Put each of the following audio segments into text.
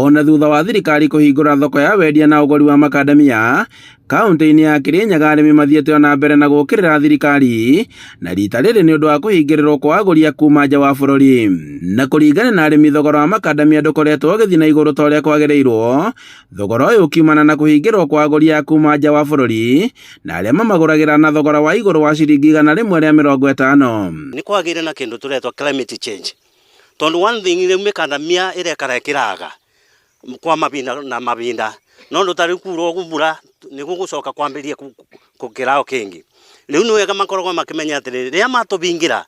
Ona thutha wa thirikari kuhingura thoko ya wendia na uguri wa makandamia, kaunti-ini ya Kirinyaga arimi mathiete na mbere na gukirira thirikari na rita riri ni undu wa kuhingirirwo kwa aguri kuma nja wa bururi. Na kuringana na arimi, thogora wa makandamia ndukoretwo ugithi na iguru ta uria kwagirirwo, thogora uyu ukiumana na kuhingirwo kwa aguri kuma nja wa bururi na aria mamaguragira na thogora wa iguru wa ciringi 150. Ni kwagire na kindu turetwa climate change, tondu one thing ile mikandamia irekara ikiraga kwa mabinda na mabinda no ndutari kuro kumbura ni gugucoka kwambiria kukirao kingi. Riu ni wega makoragwo makimenya atiri ria matubingira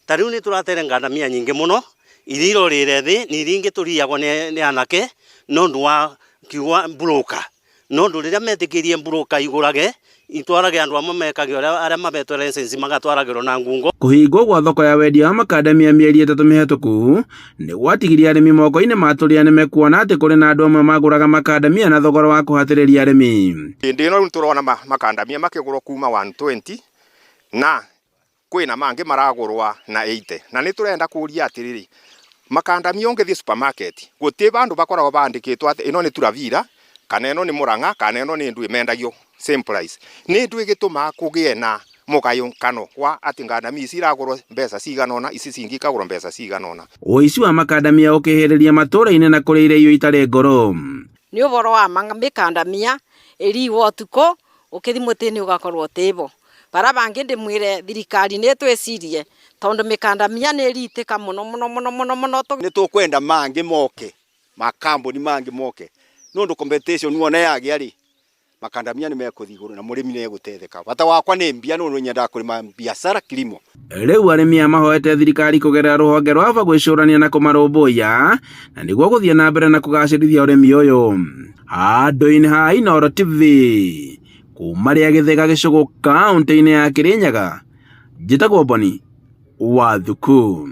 ta riu ni turatere ngandamia nyingi muno iriro rire thi ni ringi turiagwo ni anake no ndu wa kiwa broker no ndu riria metikirie broker igurage itwarage andu amwe mekage aria mabetwe license magatwaragirwo na ngungo. Kuhingwo gwa thoko ya wendia wa makandamia mieri 3 mihituku ni gwatigirie arimi moko-ini maturia ni mekuona ati kuri na andu amwe maguraga makandamia na thogora wa kuhatiriria arimi. Hindi no turona makandamia makigurwo kuma 120 na kwina mangi maragurwa na 80 na ni turenda kuria atiriri makandamia ungithi supermarket guti bandu bakoragwo bandikitwo ati ino ni Turavira kana ino ni Murang'a kana ino ni Ndui mendagio same price. Ni Ndui gituma kugie na mugayunkano kwa ati ngandamia ici iragurwo mbeca ciganona ici cingi kagurwo mbeca ciganona. Uici wa makandamia ukihiriria matura-ini na kurira irio itari ngoro. Ni uboro wa makandamia iriwo tuko ukithi mutini ugakorwo tibo bara bangi ndimwire thirikari ni twicirie tondu mikandamia ni ritika muno ni tukwenda mangi moke makambuni mangi moke nundu competition wona yagi ari makandamia ni mekuthiguru na murimi ni egutetheka bata wakwa ni mbia nundu nyenda kurima biashara kilimo. Riu arimi amahoete thirikari kugerera ruhonge rwa gwicurania na kumarumbuya na niguo guthie na mbere na kugacirithia urimi uyu. Handũ-inĩ ha Inooro TV kuma ria Githega Gicugu kaunti-ini ya Kirinyaga, njitagwo Boni Wathuku.